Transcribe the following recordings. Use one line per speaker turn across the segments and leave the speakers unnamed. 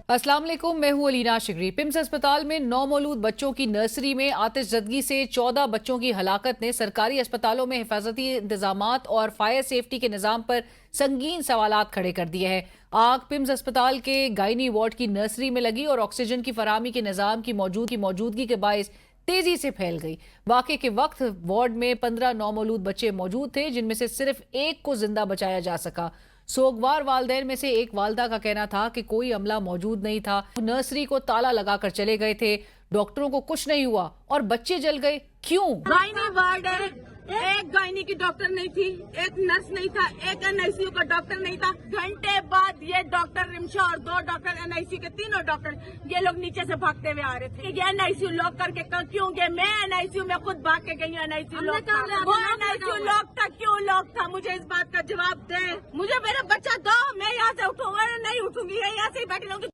अस्सलाम वालेकुम, मैं हूं अलीना शिगरी। पिम्स अस्पताल में नौमौलूद बच्चों की नर्सरी में आतिशज़दगी से 14 बच्चों की हलाकत ने सरकारी अस्पतालों में हिफाजती इंतजामात और फायर सेफ्टी के निज़ाम पर संगीन सवालात खड़े कर दिए हैं। आग पिम्स अस्पताल के गायनी वार्ड की नर्सरी में लगी और ऑक्सीजन की फराहमी के निज़ाम की मौजूदगी के बायस तेजी से फैल गई। वाक़े के वक्त वार्ड में 15 नौमौलूद बच्चे मौजूद थे, जिनमें से सिर्फ एक को जिंदा बचाया जा सका। सोगवार वालदैन में से एक वालदा का कहना था कि कोई अमला मौजूद नहीं था, नर्सरी को ताला लगाकर चले गए थे। डॉक्टरों को कुछ नहीं हुआ और बच्चे जल गए। क्यों?
गायनी वार्ड है, एक गायनी की डॉक्टर नहीं थी, एक नर्स नहीं था, एक एनआईसीयू का डॉक्टर नहीं था। घंटे बाद ये डॉक्टर रिमशा और 2 डॉक्टर एनआईसीयू के 3 डॉक्टर ये लोग नीचे से भागते हुए आ रहे थे। ये एनआईसीयू लॉक करके क्यों गए? मैं एनआईसीयू में खुद भाग के गई हूँ। एनआईसीयू लॉक था, वो एनआईसीयू लॉक था, क्यों लॉक था? मुझे इस बात का जवाब दे। मुझे मेरा बच्चा दो, मैं यहाँ से उठूंगा नहीं उठूंगी, यहाँ से ही बैठी रहूंगी।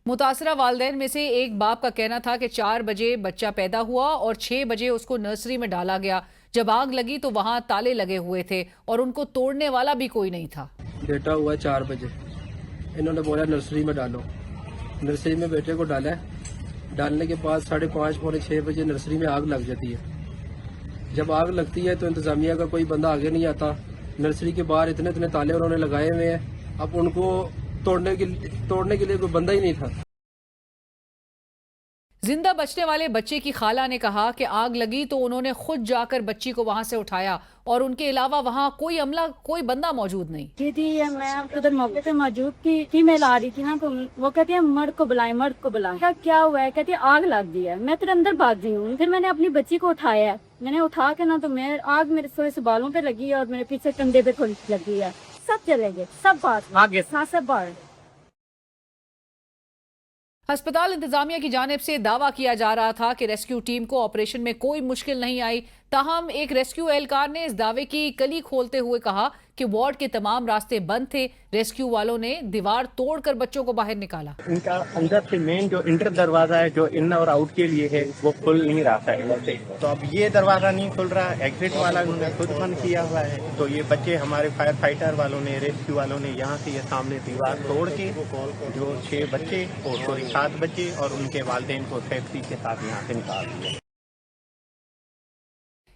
मुतासरा वालदैन में से एक बाप का कहना था कि 4 बजे बच्चा पैदा हुआ और 6 बजे उसको नर्सरी में डाला गया। जब आग लगी तो वहां ताले लगे हुए थे और उनको तोड़ने वाला भी कोई नहीं था।
बेटा हुआ 4 बजे, इन्होंने बोला नर्सरी में डालो। नर्सरी में बेटे को डाला, डालने के बाद 5:30 पौने 6 बजे नर्सरी में आग लग जाती है। जब आग लगती है तो इंतजामिया का कोई बंदा आगे नहीं आता। नर्सरी के बाहर इतने इतने ताले उन्होंने लगाए हुए हैं, अब उनको तोड़ने के लिए कोई बंदा ही नहीं था।
जिंदा बचने वाले बच्चे की खाला ने कहा कि आग लगी तो उन्होंने खुद जाकर बच्ची को वहां से उठाया और उनके अलावा वहां कोई बंदा मौजूद नहीं।
दीदी मैं उधर मौके पे मौजूद थी, फीमेल आ रही थी ना, तो वो कहती है मर्द को बुलाएं। क्या हुआ है? कहती है आग लग गई है। मैं फिर अंदर भाग गई हूँ। फिर मैंने अपनी बच्ची को उठाया, मैंने उठा के ना तो मैं आग मेरे थोड़े से बालों पे लगी और मेरे पीछे कंधे पे थोड़ी लगी है। सब चले गए, सब बाहर।
अस्पताल इंतजामिया की जानिब से दावा किया जा रहा था कि रेस्क्यू टीम को ऑपरेशन में कोई मुश्किल नहीं आई। ताहम एक रेस्क्यू एहलकार ने इस दावे की कली खोलते हुए कहा कि वार्ड के तमाम रास्ते बंद थे। रेस्क्यू वालों ने दीवार तोड़कर बच्चों को बाहर निकाला।
इनका अंदर से मेन जो इंटर दरवाजा है, जो इन और आउट के लिए है, वो खुल नहीं रहा था इधर से। तो अब ये दरवाजा नहीं खुल रहा, एग्जिट वाला उन्होंने खुद बंद किया हुआ है। तो ये बच्चे हमारे फायर फाइटर वालों ने, रेस्क्यू वालों ने यहाँ से ये सामने दीवार तोड़ के जो 6 बच्चे और 7 बच्चे और उनके वालिदैन को सेफ्टी के साथ यहाँ से निकाल दिया।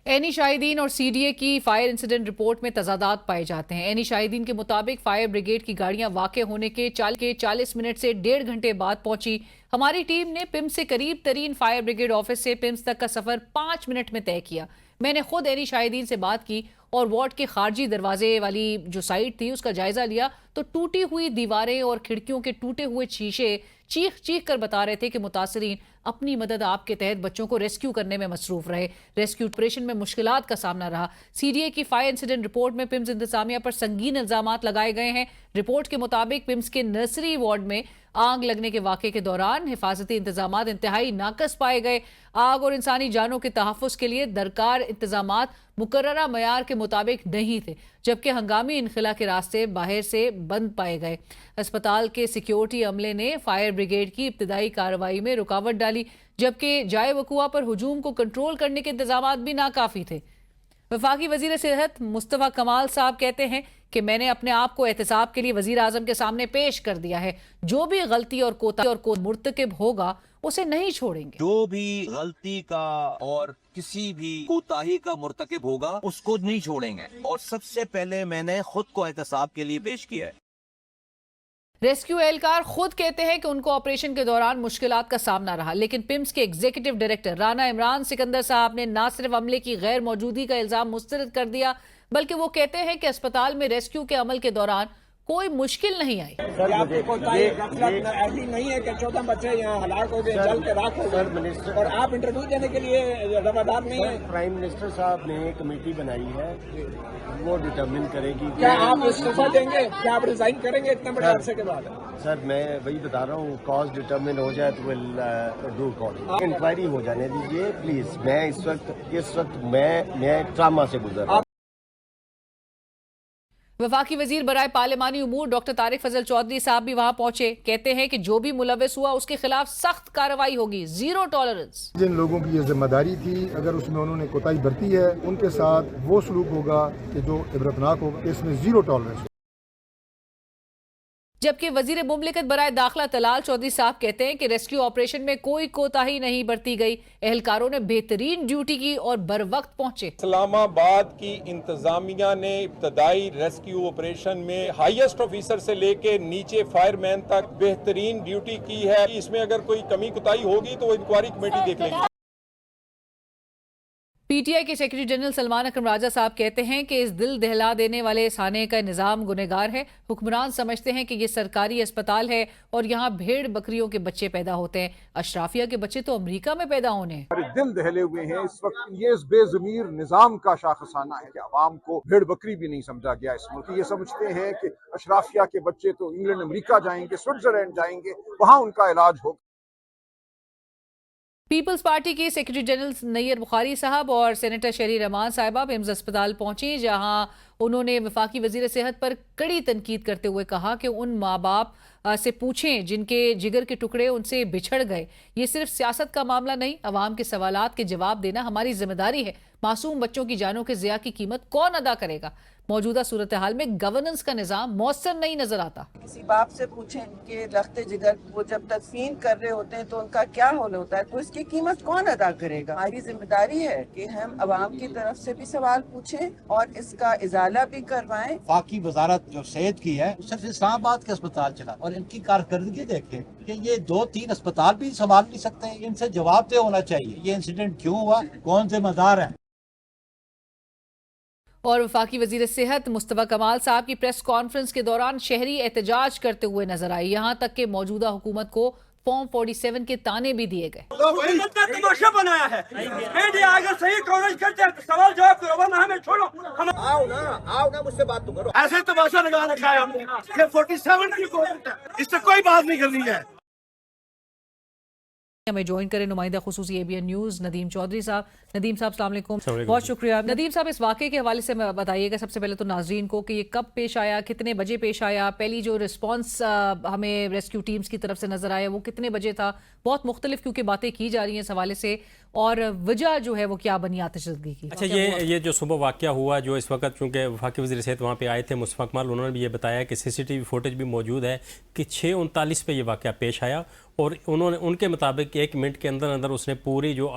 एनी शाहिदीन और सीडीए की फायर इंसिडेंट रिपोर्ट में तजादात पाए जाते हैं। एनी शाहिदीन के मुताबिक फायर ब्रिगेड की गाड़ियां वाक़े होने के 40 मिनट से 1.5 घंटे बाद पहुंची। हमारी टीम ने पिम्स से करीब तरीन फायर ब्रिगेड ऑफिस से पिम्स तक का सफर 5 मिनट में तय किया। मैंने खुद एनी शाहिदीन से बात की और वार्ड के खारजी दरवाजे वाली जो साइड थी उसका जायजा लिया तो टूटी हुई दीवारें और खिड़कियों के टूटे हुए शीशे चीख कर बता रहे थे कि मुतासरीन अपनी मदद आप के तहत बच्चों को रेस्क्यू करने में मसरूफ रहे। रेस्क्यू ऑपरेशन में मुश्किलात का सामना रहा। सीडीए की फायर इंसिडेंट रिपोर्ट में पिम्स इंतजामिया पर संगीन इल्जामात लगाए गए हैं। रिपोर्ट के मुताबिक पिम्स के नर्सरी वार्ड में आग लगने के वाक़े के दौरान हिफाजती इंतजामात इंतहाई नाकस पाए गए। आग और इंसानी जानों के तहफ़्फ़ुज़ के लिए दरकार इंतजामात मुकर्ररा मयार के मुताबिक नहीं थे, जबकि हंगामी इनखला के रास्ते बाहर से बंद पाए गए। अस्पताल के सिक्योरिटी अमले ने फायर ब्रिगेड की इब्तिदाई कार्रवाई में रुकावट डाली, जबकि जाए वकुआ पर हुजूम को कंट्रोल करने के इंतजामात भी नाकाफी थे। वफाकी वजीर सेहत मुस्तफा कमाल साहब कहते हैं कि मैंने अपने आप को एहतसाब के लिए वजीर आजम के सामने पेश कर दिया है। जो भी गलती और कोताही मुर्तकिब होगा उसे नहीं छोड़ेंगे।
जो भी गलती का और किसी भी कोताही का मुर्तकिब होगा उसको नहीं छोड़ेंगे और सबसे पहले मैंने खुद को एहतसाब के लिए पेश किया है।
रेस्क्यू एहलकार खुद कहते हैं कि उनको ऑपरेशन के दौरान मुश्किलात का सामना रहा, लेकिन पिम्स के एग्जीक्यूटिव डायरेक्टर राना इमरान सिकंदर साहब ने न सिर्फ अमले की गैर मौजूदगी का इल्जाम मुस्तरद कर दिया, बल्कि वो कहते हैं कि अस्पताल में रेस्क्यू के अमल के दौरान कोई मुश्किल नहीं आई।
ऐसी नहीं है कि 14 बच्चे यहाँ हलाक हो गए, जल के राख हो गए और आप इंटरव्यू देने के लिए रवादार नहीं है।
प्राइम मिनिस्टर साहब ने कमेटी बनाई है, वो डिटरमिन करेगी।
क्या आप इस्तीफा देंगे? क्या आप रिजाइन करेंगे इतने बड़े अरसे के बाद?
सर मैं वही बता रहा हूँ, कॉज डिटरमिन हो जाए तो विल डू कॉल। इंक्वायरी हो जाने दीजिए प्लीज। मैं इस वक्त मैं ट्रामा से गुजर रहा हूँ।
वफाकी वजीर बराए पार्लिमानी उमूर डॉक्टर तारिक फजल चौधरी साहब भी वहां पहुंचे। कहते हैं कि जो भी मुलव्वस हुआ उसके खिलाफ सख्त कार्रवाई होगी, जीरो टॉलरेंस।
जिन लोगों की ये जिम्मेदारी थी, अगर उसमें उन्होंने कोताही बरती है उनके साथ वो सलूक होगा कि जो इबरतनाक होगा। इसमें जीरो टॉलरेंस।
जबकि वजीर मुमलिकत बराए दाखिला तलाल चौधरी साहब कहते हैं कि रेस्क्यू ऑपरेशन में कोई कोताही नहीं बरती गई, एहलकारों ने बेहतरीन ड्यूटी की और बर वक्त पहुंचे।
इस्लामाबाद की इंतजामिया ने इब्तदाई रेस्क्यू ऑपरेशन में हाईएस्ट ऑफिसर से लेके नीचे फायरमैन तक बेहतरीन ड्यूटी की है। इसमें अगर कोई कमी कुताही होगी तो वो इंक्वायरी कमेटी देख लेगी।
पीटीआई के सेक्रेटरी जनरल सलमान अकरम राजा साहब कहते हैं कि इस दिल दहला देने वाले थाने का निजाम गुनहगार है। हुक्मरान समझते हैं कि ये सरकारी अस्पताल है और यहाँ भेड़ बकरियों के बच्चे पैदा होते हैं। अशराफिया के बच्चे तो अमेरिका में पैदा होने हैं।
दिल दहले हुए हैं इस वक्त। ये इस बेजमीर निजाम का शाखसाना है कि अवाम को भेड़ बकरी भी नहीं समझा गया इस मुल्क। ये समझते हैं कि अशराफिया के बच्चे तो इंग्लैंड अमेरिका जाएंगे, स्विट्जरलैंड जाएंगे, वहाँ उनका इलाज होगा।
पीपल्स पार्टी के सेक्रेटरी जनरल नैयर बुखारी साहब और सेनेटर शहरी रहमान साहिबा पिम्स अस्पताल पहुंची, जहां उन्होंने वफाकी वजीर सेहत पर कड़ी तनकीद करते हुए कहा कि उन माँ बाप से पूछें जिनके जिगर के टुकड़े उनसे बिछड़ गए। ये सिर्फ सियासत का मामला नहीं, अवाम के सवालात के जवाब देना हमारी जिम्मेदारी है। मासूम बच्चों की जानों के ज़िया की कीमत कौन अदा करेगा? मौजूदा सूरत हाल में गवर्नेंस का निज़ाम मौसर नहीं नजर आता।
किसी बाप से पूछें कि रखते जिगर वो जब तदफीन कर रहे होते हैं तो उनका क्या हाल होता है, तो इसकी कीमत कौन अदा करेगा? हमारी जिम्मेदारी है कि हम अवाम की तरफ से भी सवाल पूछें और इसका इजाला भी करवाएं।
वफाकी वजारत जो सेहत की है सिर्फ इस्लामाबाद के अस्पताल चला और इनकी कारकर्दगी देखें कि ये 2-3 अस्पताल भी संभाल नहीं सकते। इनसे जवाबदेह होना चाहिए, ये इंसिडेंट क्यों हुआ, कौन जिम्मेदार है।
और वफाकी वजीर सेहत मुस्तफा कमाल साहब की प्रेस कॉन्फ्रेंस के दौरान शहरी एहतजाज करते हुए नजर आई। यहाँ तक कि मौजूदा हुकूमत को फॉर्म 47 के ताने भी दिए गए।
तमाशा बनाया है, मीडिया अगर सही कवरेज करते हैं तो सवाल जवाब करो, वरना हमें छोड़ो।
आओ ना मुझसे बात तो करो।
ऐसे तमाशा लगा रखा है हमने। ये 47 की कोशिश है, इससे कोई बात नहीं करनी है।
हमें ज्वाइन करें नुमाइंदा खुसूसी ABN न्यूज़ नदीम चौधरी साहब। नदीम साहब अस्सलाम वालेकुम, बहुत शुक्रिया। नदीम साहब, इस वाक़े के हवाले से बताइएगा सबसे पहले तो नाजरीन को कि ये कब पेश आया, कितने बजे पेश आया, पहली जो रिस्पांस हमें रेस्क्यू टीम्स की तरफ से नजर आया वो कितने बजे था? बहुत मुख्तलिफ क्योंकि बातें की जा रही हैं इस हवाले से, और वजह जो है वो क्या बनी आतिशज़दगी की?
अच्छा, ये जो सुबह वाक़या हुआ, जो इस वक्त चूँकि वफाकी वज़ीर सेहत वहाँ पे आए थे मुस्तफा कमाल, उन्होंने भी ये बताया कि CCTV फुटेज भी मौजूद है कि 6:39 पे ये वाक़या पेश आया और उनके मुताबिक 1 मिनट के अंदर अंदर उसने पूरी जो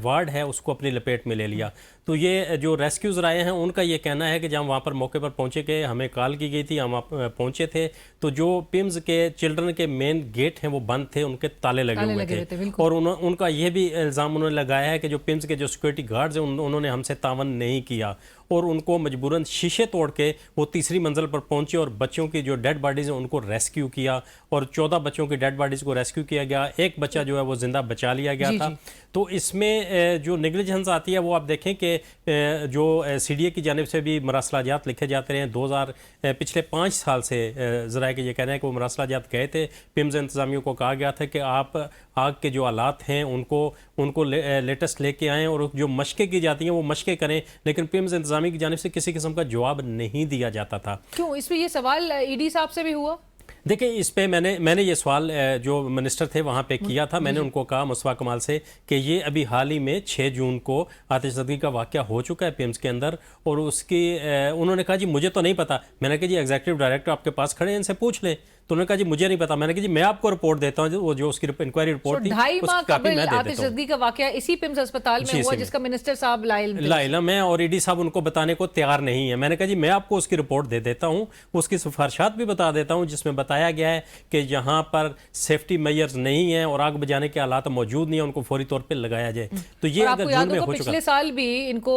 वार्ड है उसको अपनी लपेट में ले लिया। तो ये जो रेस्क्यूज़र आए हैं उनका ये कहना है कि जब वहाँ पर मौके पर पहुँचे के हमें कॉल की गई थी, हम पहुँचे थे तो जो पिम्स के चिल्ड्रन के मेन गेट हैं वो बंद थे, उनके ताले लगे हुए थे। और उनका ये भी इल्ज़ाम उन्होंने लगाया है कि जो पिम्स के जो सिक्योरिटी गार्ड्स हैं उन्होंने हमसे तावन नहीं किया और उनको मजबूरन शीशे तोड़ के वो 3री मंजिल पर पहुंचे और बच्चों की जो डेड बॉडीज़ हैं उनको रेस्क्यू किया और 14 बच्चों की डेड बॉडीज़ को रेस्क्यू किया गया। एक बच्चा जो है वो जिंदा बचा लिया गया था। तो इसमें जो नेग्लिजेंस आती है वो आप देखें कि जो CDA की जानिब से भी मरासलाजात लिखे जाते रहे। पिछले 5 साल से ज़रा के ये कह रहे हैं कि वो मरासलाजात गए थे, पिम्स इंतज़ामियों को कहा गया था कि आप आग के जो हालात हैं उनको लेटेस्ट लेके आएँ और जो मशक़ें की जाती हैं वो मशक़ें करें, लेकिन पिम्स इंतज़ामी की जानिब से किसी किस्म का जवाब नहीं दिया जाता था।
क्यों? इस पर ये सवाल ED साहब से भी हुआ?
देखिए, इस पे मैंने ये सवाल जो मिनिस्टर थे वहाँ पे किया था। मैंने उनको कहा मुस्तफा कमाल से कि ये अभी हाल ही में 6 जून को आतिशज़दगी का वाक़या हो चुका है पिम्स के अंदर और उसकी उन्होंने कहा जी मुझे तो नहीं पता। मैंने कहा जी एग्जीक्यूटिव डायरेक्टर आपके पास खड़े हैं, इनसे पूछ लें। तो उन्होंने कहा जी मुझे नहीं पता। मैंने कहा जी मैं आपको रिपोर्ट देता हूँ, वो जो उसकी इंक्वायरी रिपोर्ट थी
2.5 माह कबल आतिशज़दगी का वाक़या इसी पिम्स अस्पताल में हुआ जिसका मिनिस्टर साहब
लाइलम है और ED साहब उनको बताने को तैयार नहीं है। मैंने कहा जी मैं आपको उसकी रिपोर्ट दे देता हूँ, उसकी सिफारिशात भी बता देता हूँ जिसमें बताया गया है कि यहाँ पर सेफ्टी मेजर्स नहीं है और आग बुझाने के हालात मौजूद नहीं है, उनको फौरी तौर पर लगाया जाए। तो ये अगर जून में हो चुका,
पिछले साल भी इनको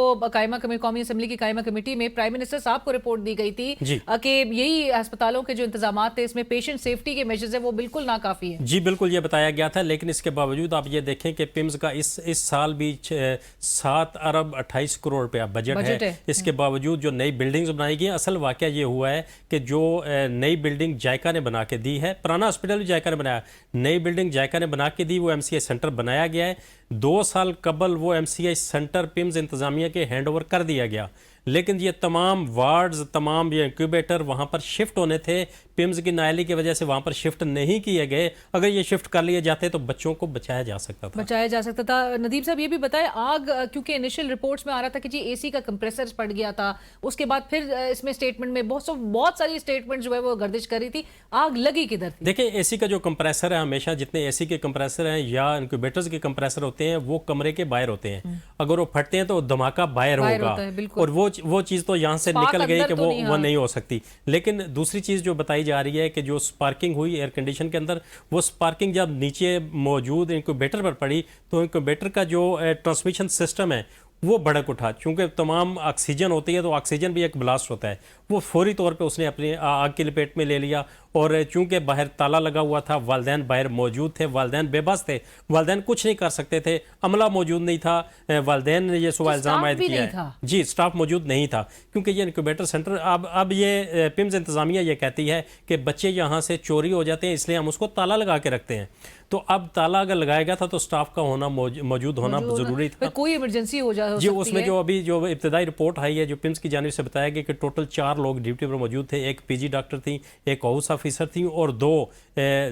कौमी असम्बली की कायमा कमेटी में प्राइम मिनिस्टर साहब को रिपोर्ट दी गई थी कि यही अस्पतालों के जो इंतजाम थे इसमें पेशेंट सेफ्टी के मेजर्स है वो बिल्कुल नाकाफी है।
जी बिल्कुल, ये बताया गया था। लेकिन इसके बावजूद आप ये देखें कि पिम्स का इस साल भी 7 अरब 28 करोड़ रुपया बजट है। इसके बावजूद जो नई बिल्डिंग्स बनाई गई, असल वाकया ये हुआ है कि जो नई बिल्डिंग जायका ने बना के दी है, पुराना हॉस्पिटल भी जायका ने बनाया, नई बिल्डिंग जायका ने बना के दी, वो MCI सेंटर बनाया गया है। 2 साल कबल वो MCI सेंटर पिम्स इंतजामिया के हैंड ओवर कर दिया गया, लेकिन ये तमाम वार्ड्स, तमाम ये इंक्यूबेटर वहाँ पर शिफ्ट होने थे। पिम्स की नायली की वजह से वहाँ पर शिफ्ट नहीं किए गए, अगर ये शिफ्ट कर लिए जाते तो बच्चों को बचाया जा सकता था।
नदीम साहब ये भी बताएं, आग क्योंकि इनिशियल रिपोर्ट्स में आ रहा था कि जी एसी का कंप्रेसर फट गया था, उसके बाद फिर इसमें स्टेटमेंट में बहुत सारी स्टेटमेंट जो है वो गर्दिश कर रही थी, आग लगी किधर थी?
देखिए, एसी का जो कंप्रेसर है, हमेशा जितने एसी के कंप्रेसर हैं या इंक्यूबेटर्स के कंप्रेसर होते हैं वो कमरे के बाहर होते हैं, अगर वो फटते हैं तो धमाका बाहर होगा, और वो चीज तो यहाँ से निकल गई कि वो नहीं हो सकती। लेकिन दूसरी चीज जो बताई जा रही है कि जो स्पार्किंग हुई एयर कंडीशन के अंदर, वो स्पार्किंग जब नीचे मौजूद इंक्यूबेटर पर पड़ी तो इंक्यूबेटर का जो ट्रांसमिशन सिस्टम है वो भड़क उठा। चूंकि तमाम ऑक्सीजन होती है तो ऑक्सीजन भी एक ब्लास्ट होता है, वो फौरी तौर पे उसने अपनी आग की लपेट में ले लिया। और चूंकि बाहर ताला लगा हुआ था, वालिदैन बाहर मौजूद थे, वालिदैन बेबस थे, वालिदैन कुछ नहीं कर सकते थे, अमला मौजूद नहीं था, वालिदैन ने ये सुबह इल्ज़ाम आयद किया है जी, स्टाफ मौजूद नहीं था, क्योंकि ये इंक्यूबेटर सेंटर अब ये पिम्स इंतज़ामिया ये कहती है कि बच्चे यहाँ से चोरी हो जाते हैं, इसलिए हम उसको ताला लगा के रखते हैं। तो अब ताला अगर लगाया गया था तो स्टाफ का होना मौजूद होना जरूरी था,
कोई इमरजेंसी हो
जी। उसमें जो अभी जो इब्तदाई रिपोर्ट आई है, जो पिम्स की जानिब से बताया गया कि टोटल 4 लोग ड्यूटी पर मौजूद थे, एक पीजी डॉक्टर थी, एक हाउस ऑफिसर थी और 2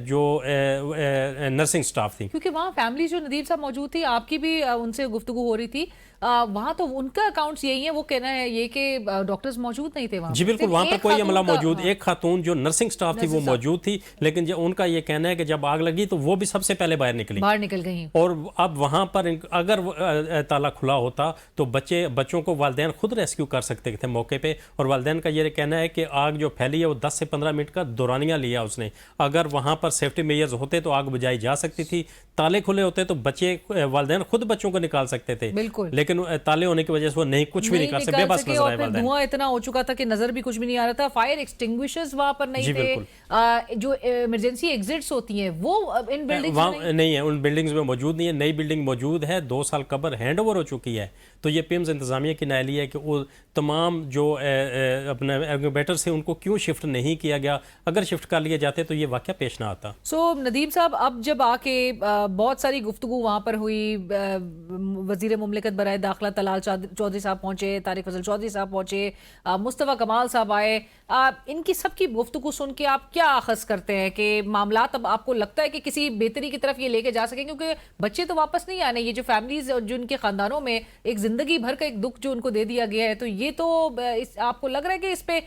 जो नर्सिंग स्टाफ थी।
क्योंकि वहाँ फैमिली जो नदीम साहब मौजूद थी, आपकी भी उनसे गुफ्तगू हो रही थी, वहाँ तो उनका अकाउंट्स यही है, वो कहना है ये कि डॉक्टर्स मौजूद नहीं थे वहाँ।
जी बिल्कुल, वहाँ पर कोई अमला मौजूद, एक खातून जो नर्सिंग स्टाफ थी वो मौजूद थी, लेकिन उनका ये कहना है कि जब आग लगी तो वो भी सबसे पहले बाहर निकल गई। और अब वहाँ पर अगर ताला खुला होता तो बच्चों को वालिदैन खुद रेस्क्यू कर सकते थे मौके पे। और वालिदैन का ये कहना है कि आग जो फैली है वो 10 से 15 मिनट का दौरानिया लिया उसने, अगर वहाँ पर सेफ्टी मेजर्स होते तो आग बुझाई जा सकती थी, ताले खुले होते तो वालिदैन खुद बच्चों को निकाल सकते थे, लेकिन ताले होने की वजह से वो कुछ भी नहीं कर सकते, बेबस नजर आए वालिदैन।
धुआं इतना हो चुका था कि नजर भी कुछ भी नहीं आ रहा था, फायर एक्सटिंग्विशर्स वहाँ पर नहीं थे, जो इमरजेंसी एग्जिट्स होती हैं वो इन बिल्डिंग्स में
नहीं है, उन बिल्डिंग्स में मौजूद नहीं है। नई बिल्डिंग मौजूद है, 2 साल कबर हैंड ओवर हो चुकी है। तो ये पिम्स इंतजामिया की नायली है कि वो तमाम जो अपने इंक्यूबेटर से उनको क्यों शिफ्ट नहीं किया गया, अगर शिफ्ट कर लिए जाते तो ये वाकया पेश ना आता।
नदीम साहब, अब जब आके बहुत सारी गुफ्तगू वहाँ पर हुई, वजीर मुमलिकत बराए दाखिला तलाल चौधरी साहब पहुंचे, तारिक फजल चौधरी साहब पहुंचे, मुस्तफ़ा कमाल साहब आए, इनकी सबकी गुफ्तगू सुन के आप क्या अखज़ करते हैं कि मामला अब आपको लगता है कि किसी बेहतरी की तरफ ये लेके जा सकें? क्योंकि बच्चे तो वापस नहीं आने, ये जो फैमिलीज और जो उनके खानदानों में एक जिंदगी भर का एक दुख जो उनको दे दिया गया है, तो ये तो आपको लग रहा है कि इस पे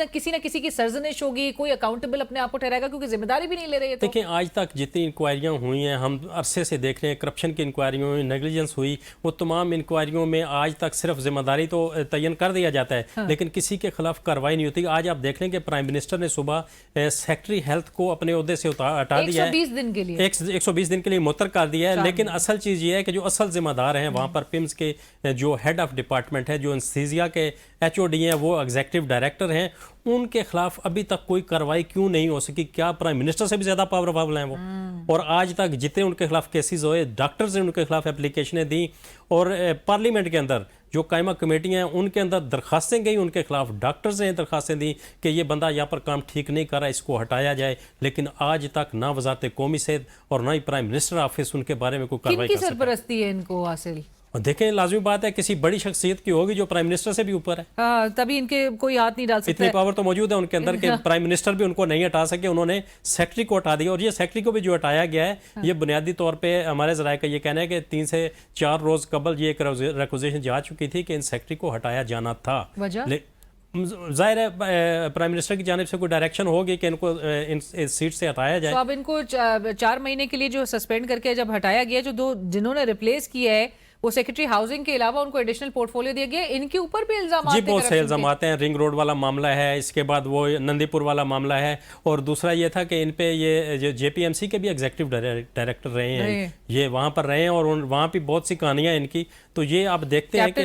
किसी न किसी की सरजनिश होगी, कोई अकाउंटेबल अपने आप को ठहराएगा, क्योंकि जिम्मेदारी भी नहीं ले रहे। तो
देखिए, आज तक जितनी इंक्वायरियाँ हुई हैं, हम अरसे से देख रहे हैं, करप्शन की इंक्वायरियों हुई, नेग्लिजेंस हुई, वो तमाम इंक्वायरियों में आज तक सिर्फ जिम्मेदारी तो तयन कर दिया जाता है, हाँ। लेकिन किसी के खिलाफ कार्रवाई नहीं होती। आज आप देख लें कि प्राइम मिनिस्टर ने सुबह सेक्रेटरी हेल्थ को अपने ओहदे से हटा दिया है,
120 दिन के लिए
120 दिन के लिए मुअत्तर कर दिया है। लेकिन असल चीज़ ये है कि जो असल जिम्मेदार हैं वहाँ पर पिम्स के जो हेड ऑफ डिपार्टमेंट है, जो एनेस्थीसिया के HOD हैं, वो एग्जीक्यूटिव डायरेक्टर हैं, उनके खिलाफ अभी तक कोई कार्रवाई क्यों नहीं हो सकी? क्या प्राइम मिनिस्टर से भी ज्यादा पावरफुल हैं वो? और आज तक जितने उनके खिलाफ केसेस हुए, डॉक्टर्स ने उनके खिलाफ एप्लीकेशनें दी, और पार्लियामेंट के अंदर जो कायमा कमेटियां हैं उनके अंदर दरखास्तें गई उनके खिलाफ, डॉक्टर्स ने दरखास्तें दी कि ये बंदा यहाँ पर काम ठीक नहीं कर रहा, इसको हटाया जाए। लेकिन आज तक ना वजारत कौमी सेहत और ना ही प्राइम मिनिस्टर ऑफिस उनके बारे में कोई कार्रवाई कर सकता है।
किनकी सरपरस्ती है इनको हासिल?
देखें, लाजमी बात है किसी बड़ी शख्सियत की होगी जो प्राइम मिनिस्टर से भी ऊपर है,
तभी इनके कोई हाथ नहीं डाल सकता।
इतनी पावर तो मौजूद है उनके अंदर कि प्राइम मिनिस्टर भी उनको नहीं हटा सके, उन्होंने सेक्रेटरी को हटा दिया। और ये सेक्रेटरी को भी जो हटाया गया है, ये बुनियादी तौर पे हमारे जराये का ये कहना है कि 3 से 4 रोज कबल ये एक रिक्वेजिशन जा चुकी थी कि इन सेक्रेटरी को हटाया जाना था। जाहिर है प्राइम मिनिस्टर की जानिब से कोई डायरेक्शन होगी कि इनको इस सीट से हटाया जाए।
तो अब इनको 4 महीने के लिए जो सस्पेंड करके जब हटाया गया, जो जिन्होंने रिप्लेस किया है वो सेक्रेटरी हाउसिंग के अलावा उनको एडिशनल पोर्टफोलियो दिया गया, इनके ऊपर भी इल्जाम
जी बहुत से इल्जाम आते हैं। रिंग रोड वाला मामला है, इसके बाद वो नंदीपुर वाला मामला है, और दूसरा ये था कि इन पे ये जो JPMC के भी एग्जीक्यूटिव डायरेक्टर रहे हैं, ये वहाँ पर रहे हैं, और वहाँ भी बहुत सी कहानियाँ इनकी। तो ये आप देखते हैं कि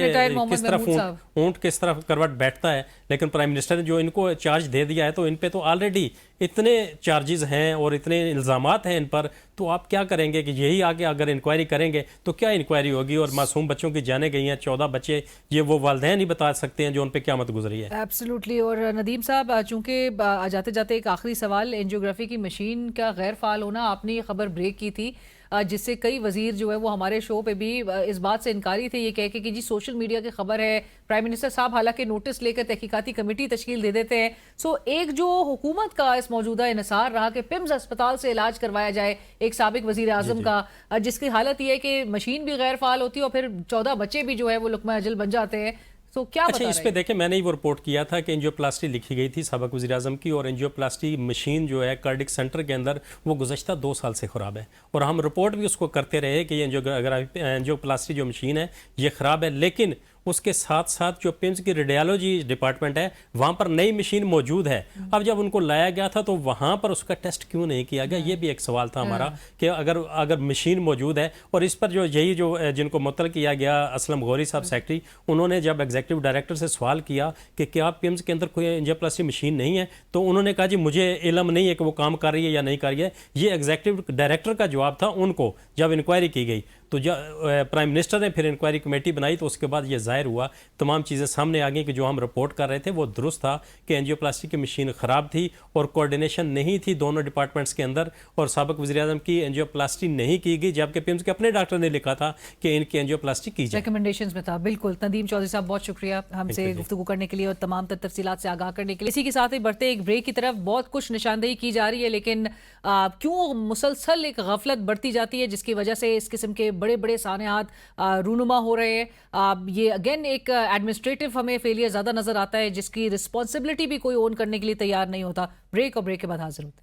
किस तरह ऊंट किस तरह करवट बैठता है। लेकिन प्राइम मिनिस्टर ने जो इनको चार्ज दे दिया है, तो इन पे तो ऑलरेडी इतने चार्जेस हैं और इतने इल्जामात हैं इन पर, तो आप क्या करेंगे कि यही आगे अगर इंक्वायरी करेंगे तो क्या इंक्वायरी होगी? और मासूम बच्चों की जाने गई हैं, 14 बच्चे, ये वो वालिदैन ही बता सकते हैं जो उन पे क्या मत गुजरी है।
एब्सोल्युटली। और नदीम साहब, चूंकि जाते जाते एक आखिरी सवाल, एंजियोग्राफी की मशीन का गैर फाल होना, आपने ये खबर ब्रेक की थी, जिससे कई वजीर जो है वो हमारे शो पे भी इस बात से इनकारी थे, ये कह के कि जी सोशल मीडिया की खबर है। प्राइम मिनिस्टर साहब हालांकि नोटिस लेकर तहकीकाती कमेटी तश्कील दे देते हैं। सो एक जो हुकूमत का इस मौजूदा इन्हिसार रहा कि पिम्स अस्पताल से इलाज करवाया जाए एक साबिक वजीर आजम का, जिसकी हालत ये है कि मशीन भी गैर फाल होती है और फिर 14 बच्चे भी जो है वो लुकमा अजल बन जाते हैं। तो क्या
अच्छा, इस पे देखें, मैंने ही वो रिपोर्ट किया था कि एंजियोप्लास्टी लिखी गई थी साबिक वज़ीर आज़म की, और एंजियोप्लास्टी मशीन जो है कार्डिक सेंटर के अंदर वो गुज़श्ता 2 साल से ख़राब है, और हम रिपोर्ट भी उसको करते रहे कि ये एंजियोप्लास्टी जो मशीन है ये ख़राब है। लेकिन उसके साथ साथ जो पिम्स की रेडियोलॉजी डिपार्टमेंट है वहाँ पर नई मशीन मौजूद है। अब जब उनको लाया गया था तो वहाँ पर उसका टेस्ट क्यों नहीं किया गया, ये भी एक सवाल था हमारा कि अगर मशीन मौजूद है। और इस पर जो जिनको मुतल किया गया, असलम गौरी साहब सेक्रेटरी, उन्होंने जब एग्जीक्यूटिव डायरेक्टर से सवाल किया कि क्या पिम्स के अंदर कोई एंजियोप्लास्टी मशीन नहीं है, तो उन्होंने कहा जी मुझे इल्म नहीं है कि वो काम कर रही है या नहीं कर रही है। ये एग्जीक्यूटिव डायरेक्टर का जवाब था उनको जब इंक्वायरी की गई। तो प्राइम मिनिस्टर ने फिर इंक्वायरी कमेटी बनाई, तो उसके बाद ये जाहिर हुआ, तमाम चीज़ें सामने आ गई कि जो हम रिपोर्ट कर रहे थे वो दुरुस्त था कि एंजियोप्लास्टी की मशीन ख़राब थी और कोऑर्डिनेशन नहीं थी दोनों डिपार्टमेंट्स के अंदर, और साबिक वज़ीर आज़म की एंजियोप्लास्टी नहीं की गई, जबकि पिम्स के अपने डॉक्टर ने लिखा था कि इनकी एंजियोप्लास्टी की जाए,
रिकमेंडेशंस में था। बिल्कुल, नदीम चौधरी साहब बहुत शुक्रिया हमसे गुफ्तगू करने के लिए और तमाम तफसीलात से आगाह करने के लिए। इसी के साथ ही बढ़ते एक ब्रेक की तरफ, बहुत कुछ निशानदेही की जा रही है, लेकिन क्यों मुसलसल एक गफलत बढ़ती जाती है जिसकी वजह से इस किस्म के बड़े बड़े सानियात रूनुमा हो रहे हैं। ये अगेन एक एडमिनिस्ट्रेटिव हमें फेलियर ज्यादा नजर आता है जिसकी रिस्पॉन्सिबिलिटी भी कोई ओन करने के लिए तैयार नहीं होता। ब्रेक और ब्रेक के बाद हाजिर होते हैं।